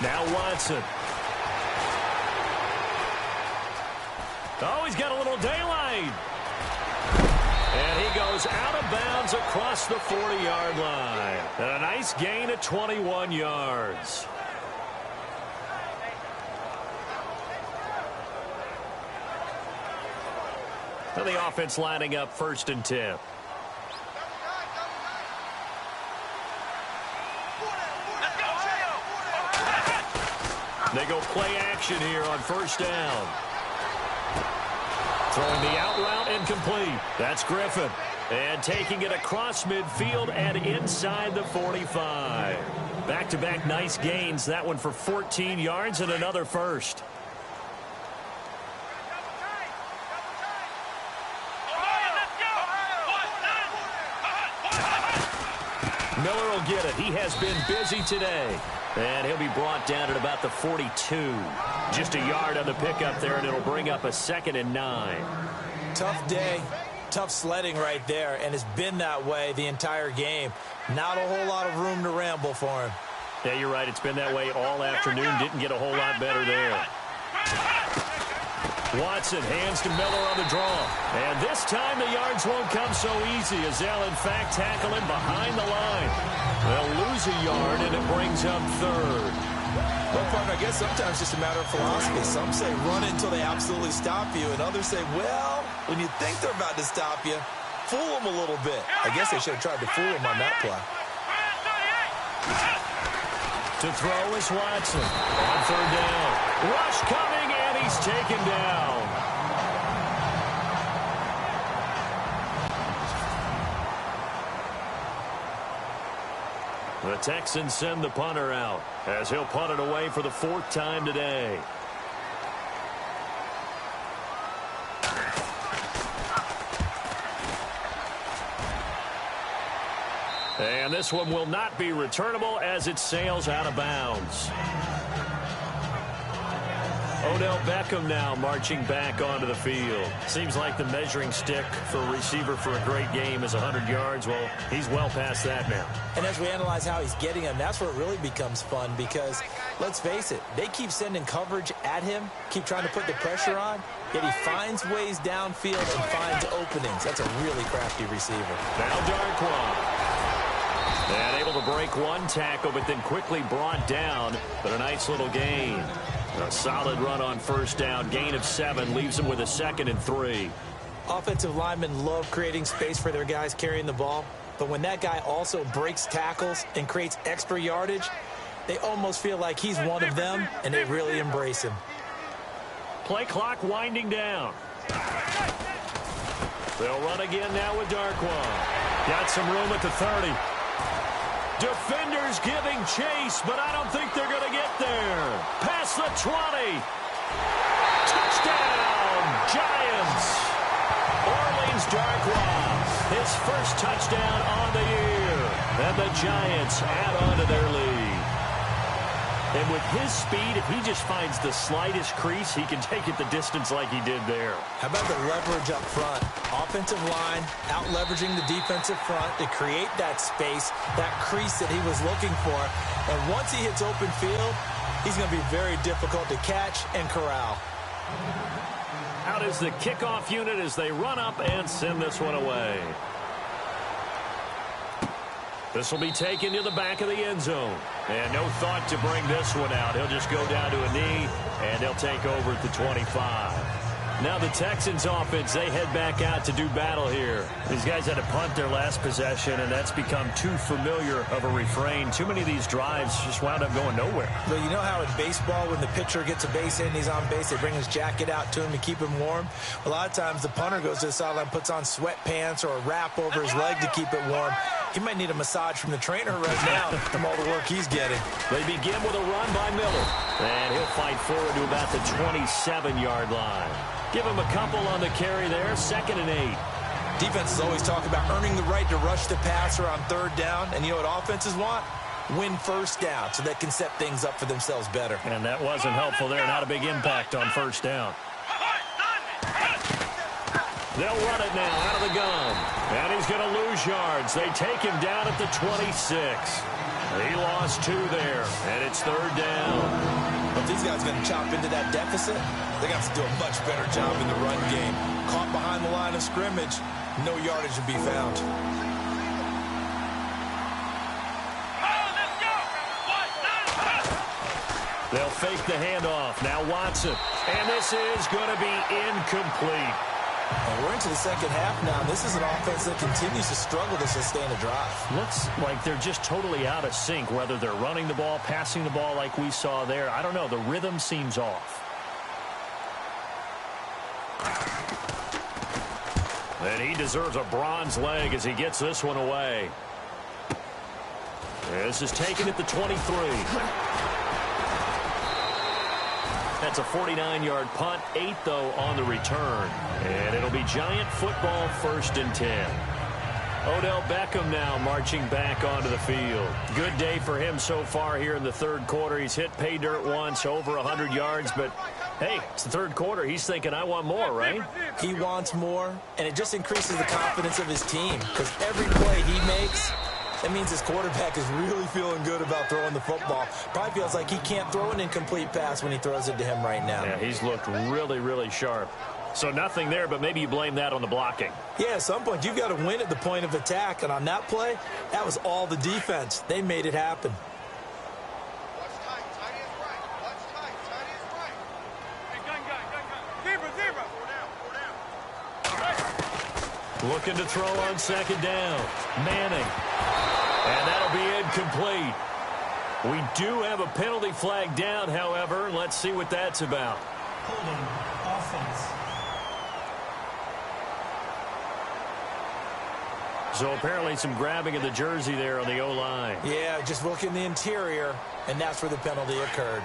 Now Watson. Oh, he's got a little daylight. And he goes out of bounds across the 40-yard line. And a nice gain of 21 yards. Now the offense lining up 1st and 10. They go play action here on 1st down. Throwing the out route incomplete. That's Griffin. And taking it across midfield and inside the 45. Back-to-back nice gains. That one for 14 yards and another first. Miller will get it. He has been busy today. And he'll be brought down at about the 42. Just a yard on the pickup there, and it'll bring up a 2nd and 9. Tough day, tough sledding right there, and it's been that way the entire game. Not a whole lot of room to ramble for him. Yeah, you're right. It's been that way all afternoon. Didn't get a whole lot better there. Watson hands to Miller on the draw. And this time the yards won't come so easy as they'll, in fact, tackle him behind the line. They'll lose a yard, and it brings up 3rd. Well, partner, I guess sometimes it's just a matter of philosophy. Some say run until they absolutely stop you, and others say, well, when you think they're about to stop you, fool them a little bit. I guess they should have tried to fool him on that play. To throw is Watson on 3rd down. Rush coming, and he's taken down. The Texans send the punter out as he'll punt it away for the 4th time today. And this one will not be returnable as it sails out of bounds. Odell Beckham now marching back onto the field. Seems like the measuring stick for a receiver for a great game is 100 yards. Well, he's well past that now. And as we analyze how he's getting them, that's where it really becomes fun because, let's face it, they keep sending coverage at him, keep trying to put the pressure on, yet he finds ways downfield and finds openings. That's a really crafty receiver. Now Darkwa. And able to break one tackle, but then quickly brought down. But a nice little gain. A solid run on 1st down. Gain of 7 leaves them with a 2nd and 3. Offensive linemen love creating space for their guys carrying the ball. But when that guy also breaks tackles and creates extra yardage, they almost feel like he's one of them, and they really embrace him. Play clock winding down. They'll run again now with Darkwa. Got some room at the 30. Defenders giving chase, but I don't think they're going to get there. Past the 20. Touchdown, Giants. Orleans Darkwa, his first touchdown on the year. And the Giants add on to their lead. And with his speed, if he just finds the slightest crease, he can take it the distance like he did there. How about the leverage up front? Offensive line out leveraging the defensive front to create that space, that crease that he was looking for. And once he hits open field, he's going to be very difficult to catch and corral. Out is the kickoff unit as they run up and send this one away. This will be taken to the back of the end zone. And no thought to bring this one out. He'll just go down to a knee, and they'll take over at the 25. Now the Texans offense, they head back out to do battle here. These guys had to punt their last possession, and that's become too familiar of a refrain. Too many of these drives just wound up going nowhere. But you know how in baseball, when the pitcher gets a base hit and he's on base, they bring his jacket out to him to keep him warm? A lot of times the punter goes to the sideline, puts on sweatpants or a wrap over his leg to keep it warm. He might need a massage from the trainer right now from all the work he's getting. They begin with a run by Miller, and he'll fight forward to about the 27-yard line. Give him a couple on the carry there, 2nd and 8. Defenses always talk about earning the right to rush the passer on 3rd down, and you know what offenses want? Win 1st down so they can set things up for themselves better. And that wasn't helpful there. Not a big impact on 1st down. They'll run it now out of the gun. And he's going to lose yards. They take him down at the 26. He lost 2 there, and it's 3rd down. If these guys are going to chop into that deficit, they got to do a much better job in the run game. Caught behind the line of scrimmage, no yardage to be found. They'll fake the handoff. Now Watson. And this is going to be incomplete. And we're into the 2nd half now. This is an offense that continues to struggle to sustain a drive. Looks like they're just totally out of sync, whether they're running the ball, passing the ball like we saw there. I don't know. The rhythm seems off. And he deserves a bronze leg as he gets this one away. This is taken at the 23. That's a 49-yard punt, 8 though on the return. And it'll be Giant football, 1st and 10. Odell Beckham now marching back onto the field. Good day for him so far here in the 3rd quarter. He's hit pay dirt once, over 100 yards, but hey, it's the 3rd quarter. He's thinking, I want more, right? He wants more, and it just increases the confidence of his team because every play he makes, that means his quarterback is really feeling good about throwing the football. Probably feels like he can't throw an incomplete pass when he throws it to him right now. Yeah, he's looked really, really sharp. So nothing there, but maybe you blame that on the blocking. Yeah, at some point, you've got to win at the point of attack. And on that play, that was all the defense. They made it happen. Watch tight. Tight is right. Watch tight. Tight is right. Hey, gun. Zebra. Four down. Looking to throw on 2nd down. Manning. And that'll be incomplete. We do have a penalty flag down, however. Let's see what that's about. Holding offense. So apparently some grabbing of the jersey there on the O-line. Yeah, just look in the interior, and that's where the penalty occurred.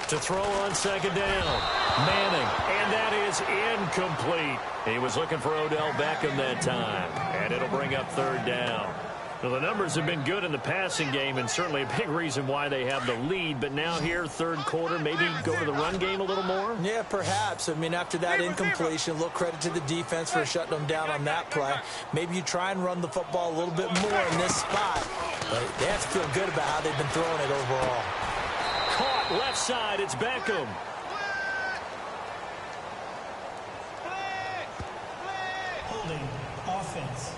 To throw on 2nd down. Manning. And that is incomplete. He was looking for Odell Beckham that time. And it'll bring up 3rd down. Well, the numbers have been good in the passing game, and certainly a big reason why they have the lead. But now here, 3rd quarter, maybe go to the run game a little more? Yeah, perhaps. I mean, after that incompletion, a little credit to the defense for shutting them down on that play. Maybe you try and run the football a little bit more in this spot. But they have to feel good about how they've been throwing it overall. Caught left side, it's Beckham. Holding offense.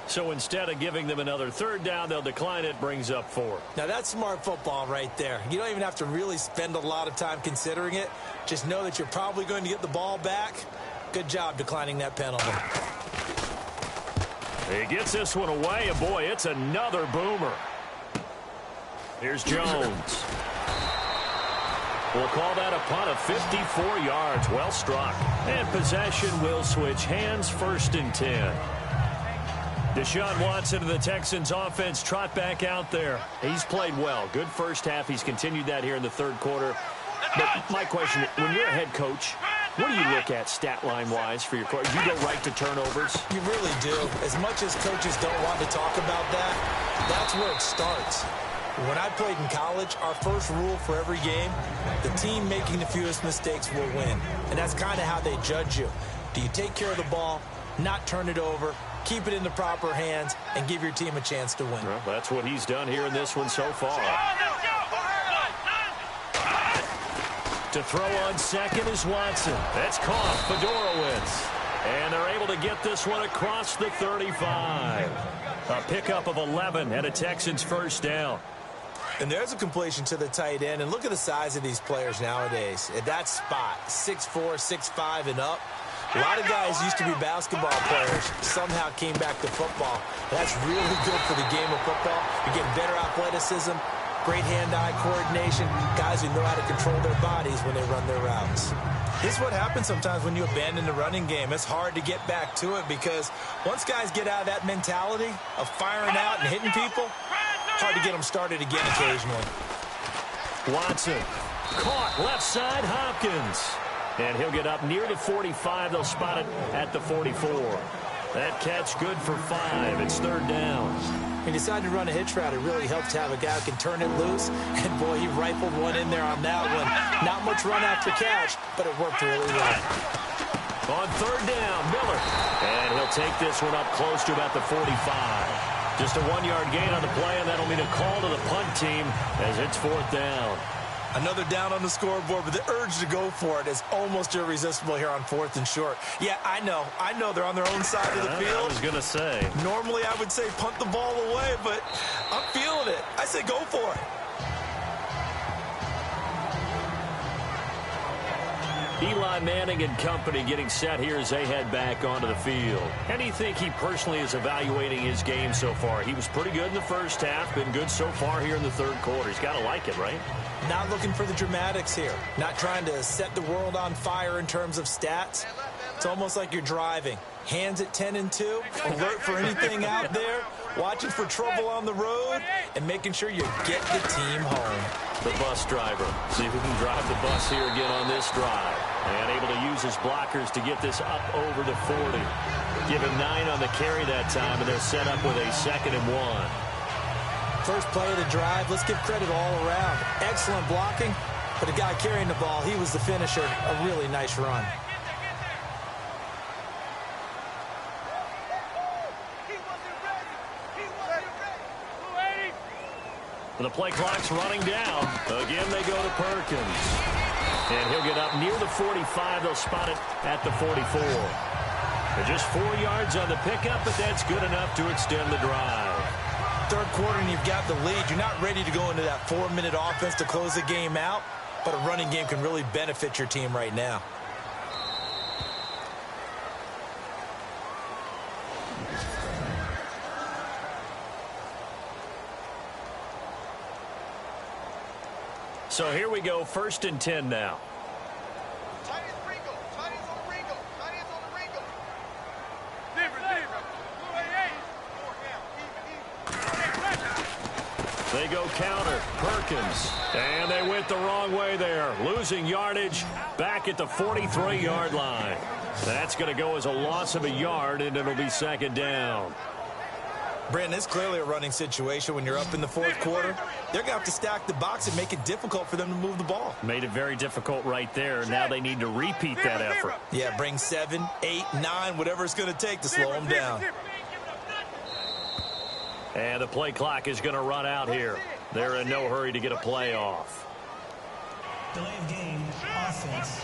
So instead of giving them another 3rd down, they'll decline it, brings up 4. Now, that's smart football right there. You don't even have to really spend a lot of time considering it. Just know that you're probably going to get the ball back. Good job declining that penalty. He gets this one away, and boy, it's another boomer. Here's Jones. We'll call that a punt of 54 yards. Well struck. And possession will switch hands, 1st and 10. Deshaun Watson of the Texans offense trot back out there. He's played well. Good 1st half. He's continued that here in the 3rd quarter. But my question, when you're a head coach, what do you look at stat line-wise for your coach? You go right to turnovers? You really do. As much as coaches don't want to talk about that, that's where it starts. When I played in college, our first rule for every game, the team making the fewest mistakes will win. And that's kind of how they judge you. Do you take care of the ball, not turn it over, keep it in the proper hands, and give your team a chance to win? Well, that's what he's done here in this one so far. To throw on second is Watson. That's caught. Fedorowicz. And they're able to get this one across the 35. A pickup of 11 and a Texans first down. And there's a completion to the tight end. And look at the size of these players nowadays. At that spot, 6'4", 6'5", and up. A lot of guys used to be basketball players, somehow came back to football. That's really good for the game of football. You're getting better athleticism, great hand-eye coordination, guys who know how to control their bodies when they run their routes. This is what happens sometimes when you abandon the running game. It's hard to get back to it because once guys get out of that mentality of firing out and hitting people, hard to get them started again occasionally. Watson caught left side, Hopkins. And he'll get up near the 45. They'll spot it at the 44. That catch good for 5. It's third down. He decided to run a hitch route. It really helps to have a guy who can turn it loose. And, boy, he rifled one in there on that one. Not much run after catch, but it worked really well. On third down, Miller. And he'll take this one up close to about the 45. Just a 1-yard gain on the play, and that'll mean a call to the punt team as it's fourth down. Another down on the scoreboard, but the urge to go for it is almost irresistible here on 4th and short. Yeah, I know they're on their own side of the field. I was going to say. Normally I would say punt the ball away, but I'm feeling it. I say go for it. Eli Manning and company getting set here as they head back onto the field. How do you think he personally is evaluating his game so far? He was pretty good in the first half, been good so far here in the third quarter. He's got to like it, right? Not looking for the dramatics here. Not trying to set the world on fire in terms of stats. It's almost like you're driving. Hands at 10 and 2, alert for anything out there, watching for trouble on the road, and making sure you get the team home. The bus driver. See if he can drive the bus here again on this drive. And able to use his blockers to get this up over the 40. Give him 9 on the carry that time, and they're set up with a 2nd and 1. First play of the drive, let's give credit all around. Excellent blocking, but the guy carrying the ball, he was the finisher. A really nice run. And the play clock's running down. Again, they go to Perkins. And he'll get up near the 45. They'll spot it at the 44. And just 4 yards on the pickup, but that's good enough to extend the drive. Third quarter and you've got the lead. You're not ready to go into that 4-minute offense to close the game out, but a running game can really benefit your team right now. So here we go, 1st and 10 now. They go counter. Perkins. And they went the wrong way there. Losing yardage back at the 43-yard line. That's going to go as a loss of a yard, and it'll be 2nd down. Brandon, it's clearly a running situation when you're up in the 4th quarter. They're going to have to stack the box and make it difficult for them to move the ball. Made it very difficult right there. Now they need to repeat that effort. Yeah, bring 7, 8, 9, whatever it's going to take to slow them down. And the play clock is going to run out here. They're in no hurry to get a play off. Delay of game, offense.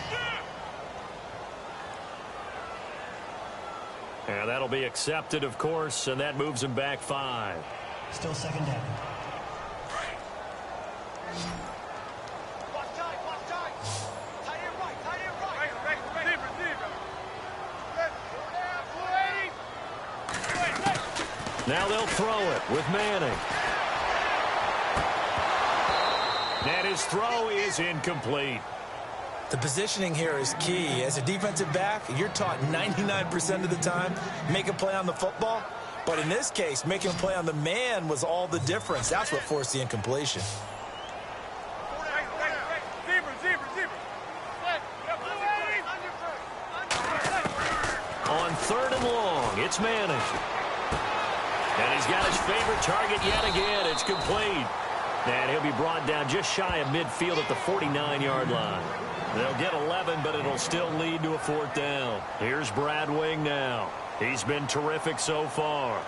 And that'll be accepted, of course, and that moves him back 5. Still 2nd down. Now they'll throw it with Manning. And his throw is incomplete. The positioning here is key. As a defensive back, you're taught 99% of the time, make a play on the football. But in this case, making a play on the man was all the difference. That's what forced the incompletion. On 3rd and long, it's Manning. And he's got his favorite target yet again. It's complete. And he'll be brought down just shy of midfield at the 49-yard line. They'll get 11, but it'll still lead to a 4th down. Here's Brad Wing now. He's been terrific so far.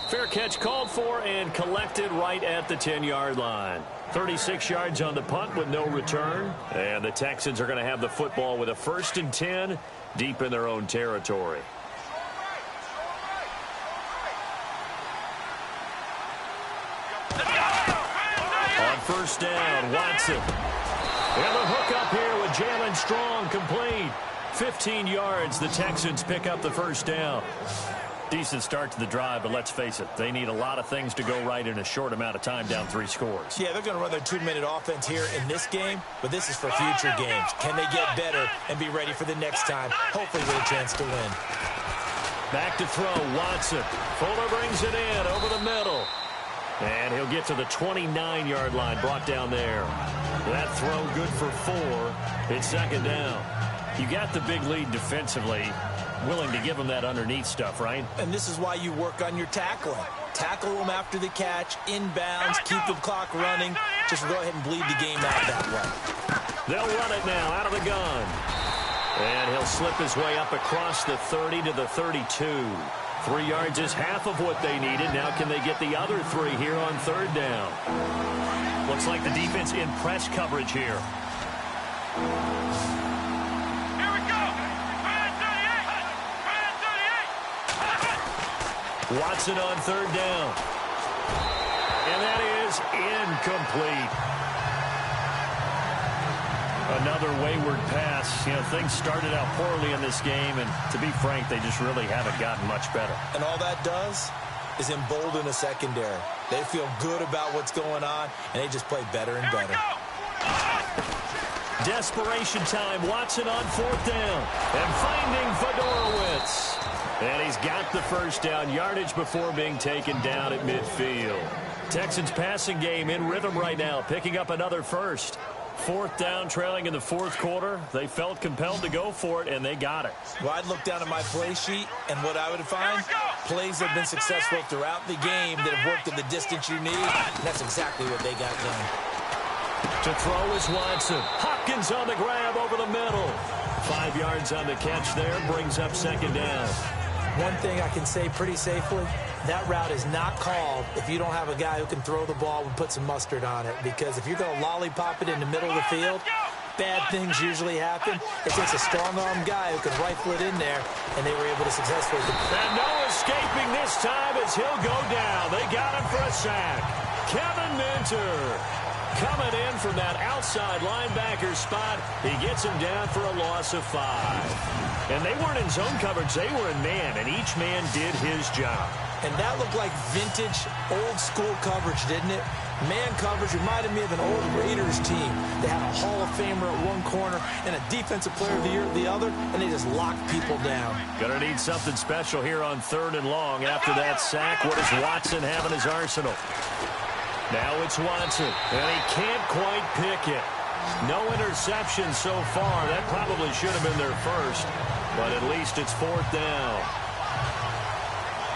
Fair catch called for and collected right at the 10-yard line. 36 yards on the punt with no return. And the Texans are going to have the football with a 1st and 10 deep in their own territory. On 1st down, Watson. And the hook up here with Jalen Strong, complete. 15 yards, the Texans pick up the 1st down. Decent start to the drive, but let's face it, they need a lot of things to go right in a short amount of time, down 3 scores. Yeah, they're going to run their 2-minute offense here in this game, but this is for future games. Can they get better and be ready for the next time, hopefully with a chance to win? Back to throw, Watson. Fuller brings it in over the middle. And he'll get to the 29-yard line, brought down there. That throw good for 4. It's 2nd down. You got the big lead defensively. Willing to give them that underneath stuff, right? And this is why you work on your tackling. Tackle them after the catch, inbounds, keep the clock running. Just go ahead and bleed the game out that way. They'll run it now out of the gun. And he'll slip his way up across the 30 to the 32. 3 yards is half of what they needed. Now can they get the other 3 here on 3rd down? Looks like the defense in press coverage here. Watson on 3rd down. And that is incomplete. Another wayward pass. You know, things started out poorly in this game, and to be frank, they just really haven't gotten much better. And all that does is embolden a secondary. They feel good about what's going on, and they just play better and better. Desperation time. Watson on 4th down. And finding Fedorowicz. And he's got the 1st down, yardage before being taken down at midfield. Texans passing game in rhythm right now, picking up another 1st. 4th down, trailing in the 4th quarter. They felt compelled to go for it, and they got it. Well, I'd look down at my play sheet, and what I would find, plays have been successful throughout the game that have worked at the distance you need, and that's exactly what they got done. To throw is Watson. Hopkins on the grab over the middle. 5 yards on the catch there, brings up 2nd down. One thing I can say pretty safely, that route is not called if you don't have a guy who can throw the ball and put some mustard on it. Because if you're going to lollipop it in the middle of the field, bad things usually happen. It takes a strong-arm guy who can rifle it in there, and they were able to successfully. And no escaping this time as he'll go down. They got him for a sack. Kevin Minter coming in from that outside linebacker spot. He gets him down for a loss of 5. And they weren't in zone coverage. They were in man, and each man did his job. And that looked like vintage, old-school coverage, didn't it? Man coverage reminded me of an old Raiders team. They had a Hall of Famer at one corner and a Defensive Player of the Year at the other, and they just locked people down. Gonna need something special here on 3rd and long. After that sack, what does Watson have in his arsenal? Now it's Watson, and he can't quite pick it. No interception so far. That probably should have been their 1st, but at least it's 4th down.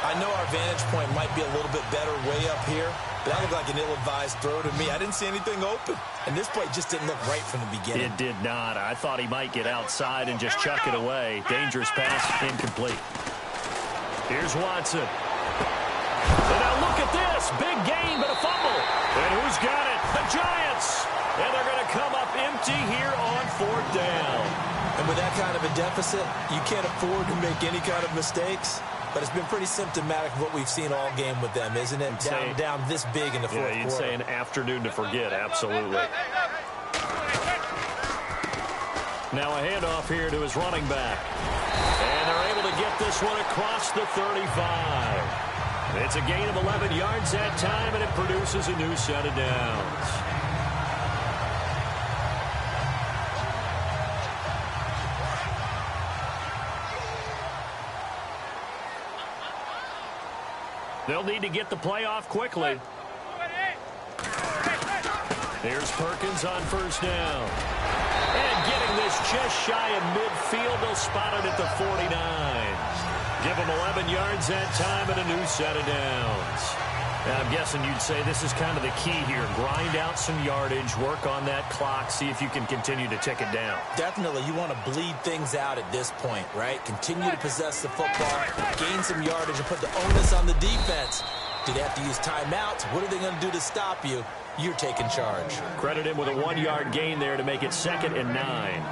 I know our vantage point might be a little bit better way up here, but that looked like an ill-advised throw to me. I didn't see anything open, and this play just didn't look right from the beginning. It did not. I thought he might get outside and just chuck it away. Dangerous pass, incomplete. Here's Watson. And now look at this. Big gain, but a fumble. And who's got it? The Giants. And they're going to come up empty here on 4th down. And with that kind of a deficit, you can't afford to make any kind of mistakes. But it's been pretty symptomatic of what we've seen all game with them, isn't it? Down this big in the 4th quarter. Yeah, you'd say an afternoon to forget, absolutely. Now a handoff here to his running back. And they're able to get this one across the 35. It's a gain of 11 yards that time, and it produces a new set of downs. They'll need to get the play off quickly. Here's Perkins on 1st down. And getting this this just shy of midfield. They'll spot it at the 49. Give them 11 yards that time and a new set of downs. And I'm guessing you'd say this is kind of the key here. Grind out some yardage, work on that clock, see if you can continue to tick it down. Definitely, you want to bleed things out at this point, right? Continue to possess the football, gain some yardage, and put the onus on the defense. Do they have to use timeouts? What are they going to do to stop you? You're taking charge. Credit him with a 1-yard gain there to make it 2nd and 9.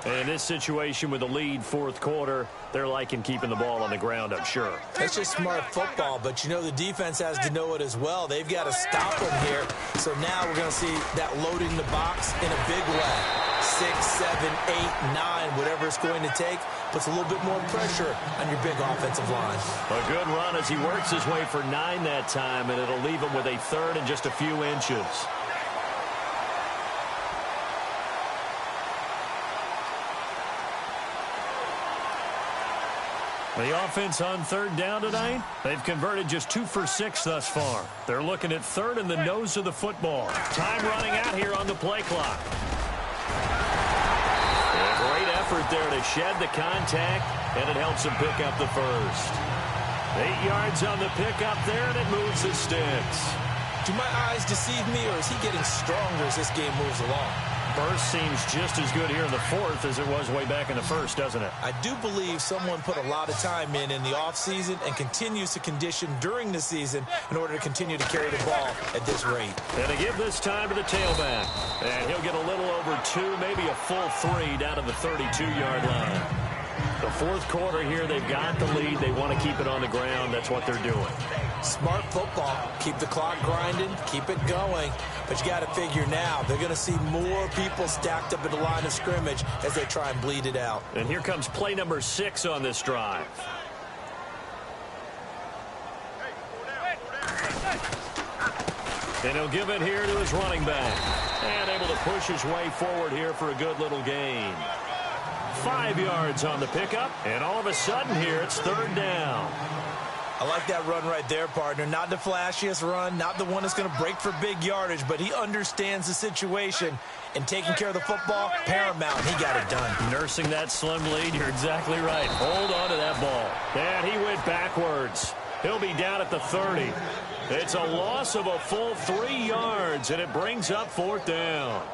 And in this situation with a lead, fourth quarter, they're liking keeping the ball on the ground, I'm sure. It's just smart football, but you know the defense has to know it as well. They've got to stop them here. So now we're going to see that loading the box in a big way. 6, 7, 8, 9, whatever it's going to take, puts a little bit more pressure on your big offensive line. A good run as he works his way for 9 that time, and it'll leave him with a 3rd and just a few inches. The offense on 3rd down tonight, they've converted just 2 for 6 thus far. They're looking at 3rd and the nose of the football. Time running out here on the play clock. A great effort there to shed the contact, and it helps him pick up the first. 8 yards on the pickup there, and it moves the sticks. Do my eyes deceive me, or is he getting stronger as this game moves along? Burst seems just as good here in the 4th as it was way back in the 1st, doesn't it? I do believe someone put a lot of time in the offseason and continues to condition during the season in order to continue to carry the ball at this rate. And to give this time to the tailback. And he'll get a little over 2, maybe a full 3 down to the 32-yard line. The fourth quarter here, they've got the lead. They want to keep it on the ground. That's what they're doing. Smart football. Keep the clock grinding. Keep it going. But you got to figure now, they're going to see more people stacked up at the line of scrimmage as they try and bleed it out. And here comes play number 6 on this drive. And he'll give it here to his running back. And able to push his way forward here for a good little gain. 5 yards on the pickup. And all of a sudden here, it's 3rd down. I like that run right there, partner. Not the flashiest run, not the one that's going to break for big yardage, but he understands the situation, and taking care of the football, paramount. He got it done. Nursing that slim lead, you're exactly right. Hold on to that ball. And he went backwards. He'll be down at the 30. It's a loss of a full 3 yards, and it brings up 4th down.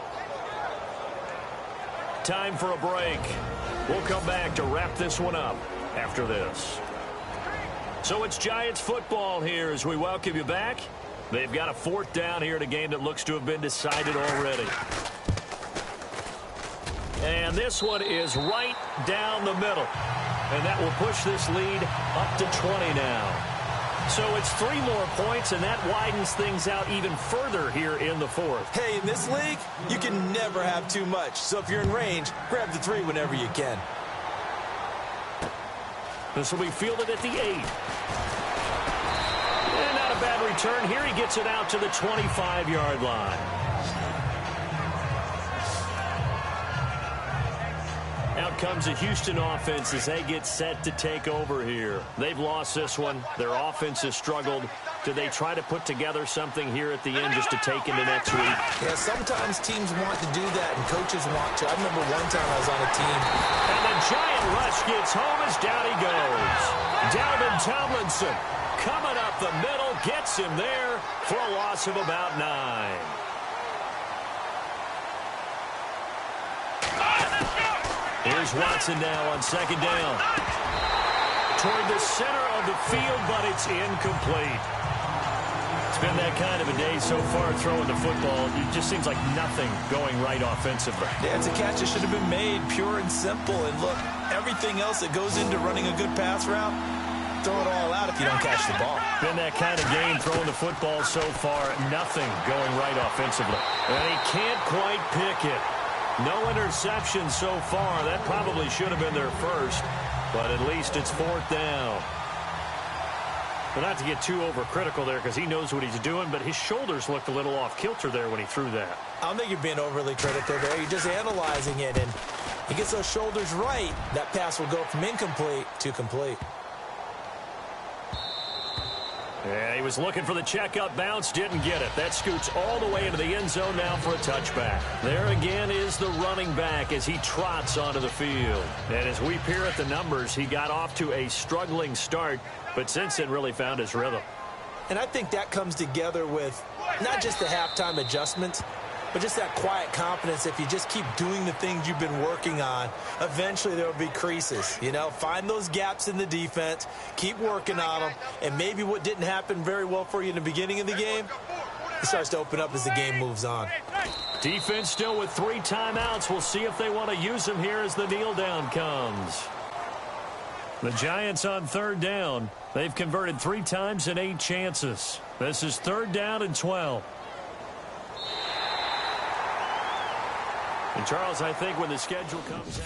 Time for a break. We'll come back to wrap this one up after this. So it's Giants football here as we welcome you back. They've got a 4th down here in a game that looks to have been decided already. And this one is right down the middle. And that will push this lead up to 20 now. So it's 3 more points, and that widens things out even further here in the 4th. Hey, in this league, you can never have too much. So if you're in range, grab the 3 whenever you can. This will be fielded at the 8. And not a bad return here. He gets it out to the 25-yard line. Out comes the Houston offense as they get set to take over here. They've lost this one. Their offense has struggled. Do they try to put together something here at the end just to take into next week? Yeah, sometimes teams want to do that, and coaches want to. I remember one time I was on a team. And the giant rush gets home as down he goes. Dalvin Tomlinson coming up the middle, gets him there for a loss of about 9. Here's Watson now on 2nd down. Toward the center of the field, but it's incomplete. It's been that kind of a day so far throwing the football. It just seems like nothing going right offensively. Yeah, it's a catch that should have been made, pure and simple. And look, everything else that goes into running a good pass route, throw it all out if you don't catch the ball. Been that kind of game throwing the football so far. Nothing going right offensively. And he can't quite pick it. No interception so far. That probably should have been their first, but at least it's 4th down. But not to get too overcritical there because he knows what he's doing, but his shoulders looked a little off kilter there when he threw that. I don't think you're being overly critical there. You're just analyzing it, and he gets those shoulders right. That pass will go from incomplete to complete. Yeah, he was looking for the checkup bounce, didn't get it. That scoots all the way into the end zone now for a touchback. There again is the running back as he trots onto the field. And as we peer at the numbers, he got off to a struggling start, but since then really found his rhythm. And I think that comes together with not just the halftime adjustment, but just that quiet confidence. If you just keep doing the things you've been working on, eventually there will be creases. You know, find those gaps in the defense, keep working on them, and maybe what didn't happen very well for you in the beginning of the game, it starts to open up as the game moves on. Defense still with 3 timeouts. We'll see if they want to use them here as the kneel down comes. The Giants on 3rd down. They've converted 3 times in 8 chances. This is 3rd down and 12. And Charles, I think when the schedule comes out...